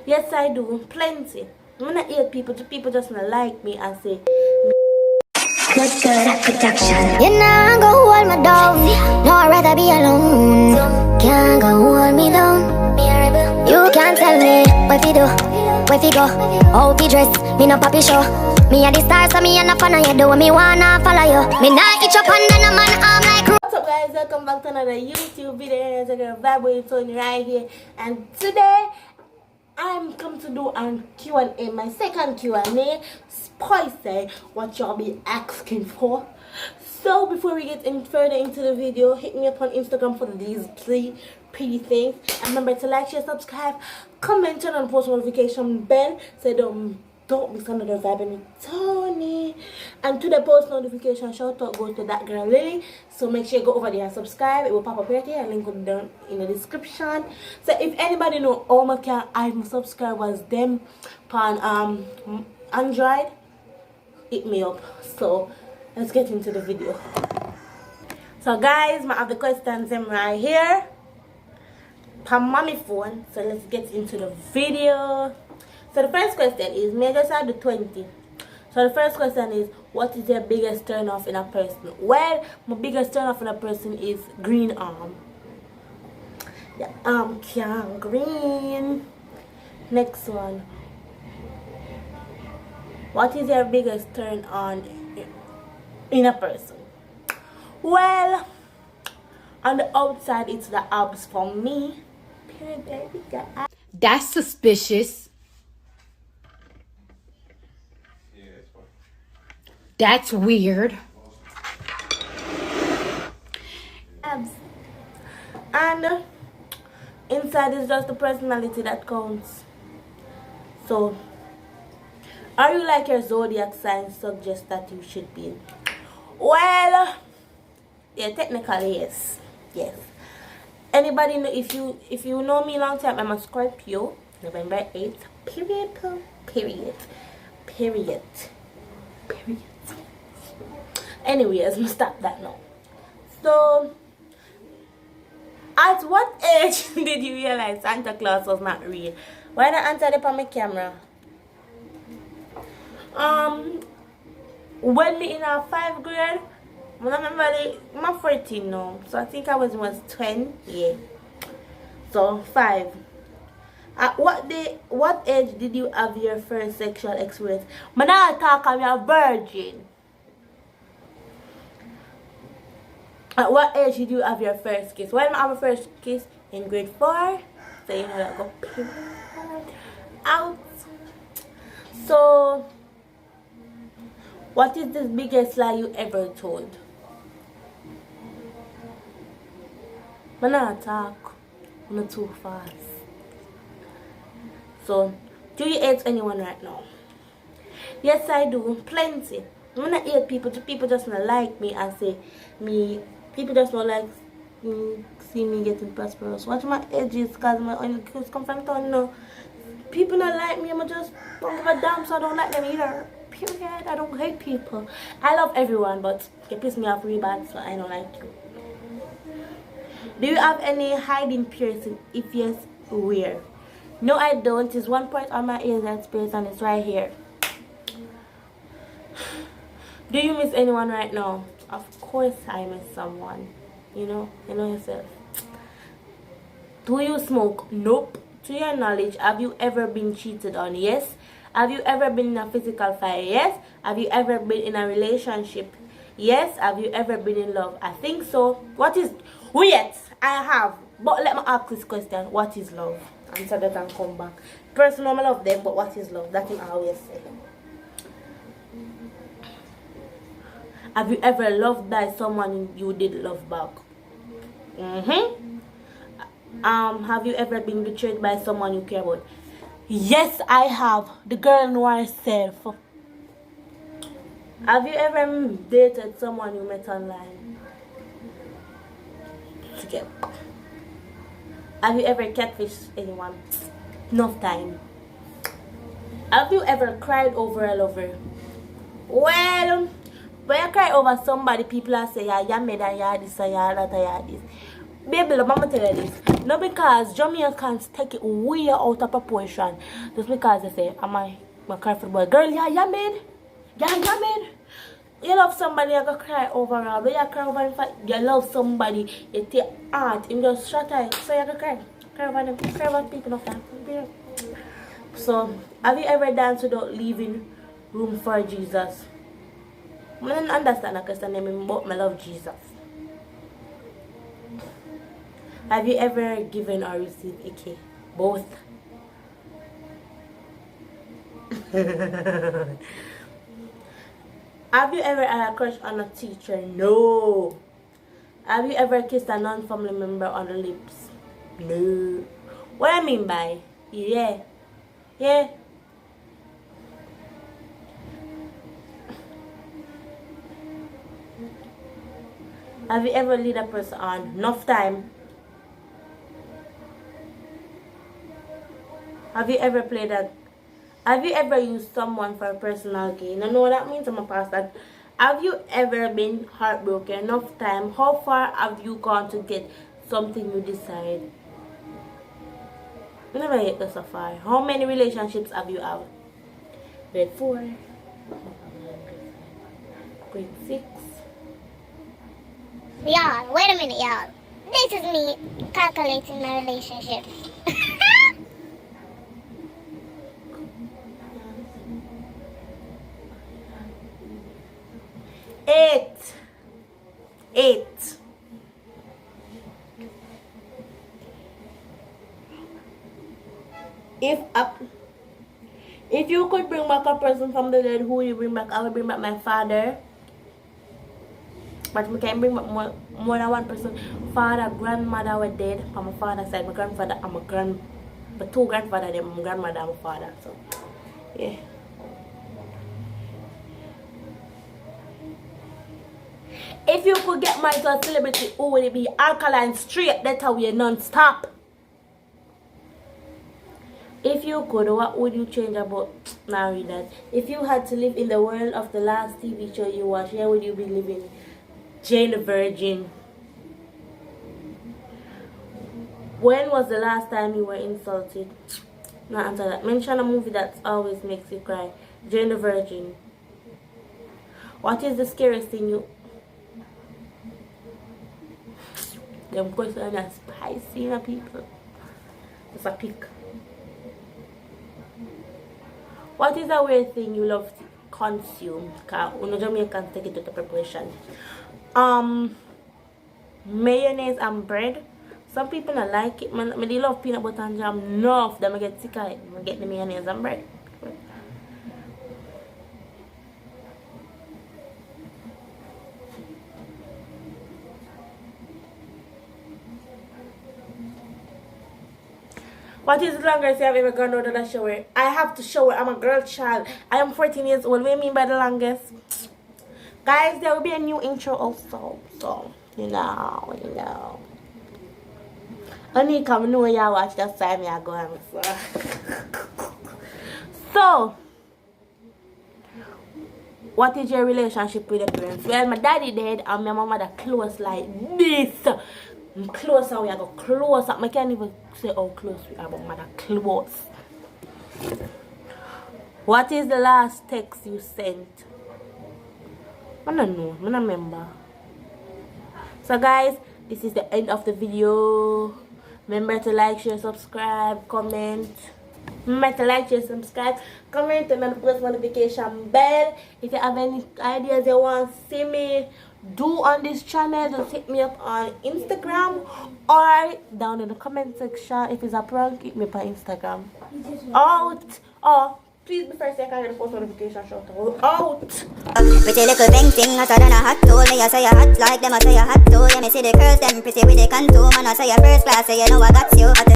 Yes, I do. Plenty. I'm not hate people. People just not like me and say. What's good at production? You know, go hold me down. No, I'd rather be alone. Can't go hold me down. You can't tell me what you do, where you go, how you dress. Me no papi show. Me a the star, so me a no fan of you. Do me wanna follow you. Me not itch up under no man arm like. What's up, guys? Welcome back to another YouTube video. It's a girl vibe with Tony right here, and today I'm come to do a Q&A, my second Q&A. Spicy, what y'all be asking for. So before we get further into the video, hit me up on Instagram for these three pretty things. And remember to like, share, subscribe, comment, turn on post notification bell so don't miss another vibing with Tony. And to the post notification shout out goes to that girl Lily. So make sure you go over there and subscribe. It will pop up right here. Link will be down in the description. So if anybody know how much I'm subscribers them on Android, hit me up. So let's get into the video. So guys, I have the questions them right here on mommy phone. So let's get into the video. So the first question is, may I just add the 20? So the first question is, what is your biggest turn off in a person? Well, my biggest turn off in a person is green arm. The arm can green. Next one. What is your biggest turn on in a person? Well, on the outside it's the abs for me. Period, baby. That's suspicious. That's weird. Abs. And inside is just the personality that counts. So, are you like your zodiac sign suggests that you should be? Well, yeah, technically yes. Yes. Anybody know, if you know me long time, I'm a Scorpio. November 8th. Period. Period. Period. Period. Anyways, I'm stop that now. So, at what age did you realize Santa Claus was not real? Why not answer it on my camera? When me in our 5th grade, I remember I'm 14 now, so I think I was 20, yeah. So 5. At what age did you have your first sexual experience? Man, I talk I'm a virgin. At what age did you have your first kiss? When I have my first kiss in grade 4, so you know that go out. So, what is the biggest lie you ever told? I'm not talk. I'm not too fast. So, do you hate anyone right now? Yes, I do. Plenty. I'm not hate people. People just not like me and say me. People just don't like see me getting prosperous. Watch my edges because my kids come from town. No, people not like me. I'm just don't give a damn, so I don't like them either. Period. I don't hate people. I love everyone, but you piss me off really bad, so I don't like you. Do you have any hiding piercing? If yes, where? No, I don't. It's one part on my ear that's pierced and it's right here. Do you miss anyone right now? Of course I miss someone. You know yourself. Do you smoke? Nope. To your knowledge, have you ever been cheated on? Yes. Have you ever been in a physical fight? Yes. Have you ever been in a relationship? Yes. Have you ever been in love? I think so. Yes, I have. But let me ask this question. What is love? Answer that and come back. Personally, I love them, but what is love? That thing I always say. Have you ever loved by someone you did love back? Have you ever been betrayed by someone you care about? Yes, I have. The girl know herself. Have you ever dated someone you met online? Have you ever catfished anyone? Enough time. Have you ever cried over a lover? Well, when I cry over somebody, people are say, yeah, you made a yeah, this, yeah, that, yeah, this. Baby, love, Mama tell you this. Not because Jamaicans take it way out of proportion. Just because they say, am I cry for the boy? Girl, yeah, man. Yeah, man. You love somebody, you go cry over her. But you cry over the fact you love somebody, you take heart, you just shut eye. So you go cry. Cry over them. Cry over people of time. So, have you ever danced without leaving room for Jesus? I don't understand that because I love Jesus. Have you ever given or received a key? Both. Have you ever had a crush on a teacher? No. Have you ever kissed a non-family member on the lips? No. What I mean by yeah. Yeah. Have you ever lead a person on enough time? Have you ever played that? Have you ever used someone for a personal gain? I know what that means. I'm a pastor. Have you ever been heartbroken enough time? How far have you gone to get something you decide? I never hit this so far. How many relationships have you had? Grade 4, grade 6. Y'all, wait a minute, y'all. This is me calculating my relationship. 8. If you could bring back a person from the dead, who would you bring back? I would bring back my father. But we can bring back more than one person. Father, grandmother were dead on my father's side. My grandfather and my two grandfathers, my grandmother and my father. So yeah. If you could get married to a celebrity, who would it be? Alkaline straight, that's how we non-stop. If you could, what would you change about married that? If you had to live in the world of the last TV show you watched, where would you be living? Jane the Virgin. When was the last time you were insulted? Not answer that. Mention a movie that always makes you cry. Jane the Virgin. What is the scariest thing you... Them questions are spicy, you know, people. It's a pick. What is a weird thing you love to consume? Because Jamaicans take it to the preparation. Mayonnaise and bread. Some people don't like it. Man, they love peanut butter and jam. Enough of them I get sick of it. I get the mayonnaise and bread. What is the longest you have ever gone out of the shower? I have to shower. I'm a girl child. I am 14 years old. What do you mean by the longest? Guys, there will be a new intro also. So, you know. Only come know y'all watch that time y'all go on. So, what is your relationship with your parents? Well, my daddy dead and my mama that close like this. Close and we are go close up. I can't even say how close we are, but mother close. What is the last text you sent? I don't know. I don't remember. So guys, this is the end of the video. Remember to like, share, subscribe, comment. Remember to like, share, subscribe, comment, and then post notification bell. If you have any ideas you want to see me do on this channel, just hit me up on Instagram or down in the comment section. If it's a prank, hit me up on Instagram. Please be first, I can get the post notification shout out. Pretty little bang thing, hotter than a hot tool. Me I say you hot like them, I say you hot too. Yeah, me see the curls, them pretty with the contour. Man, I say you first class, say you know I got you.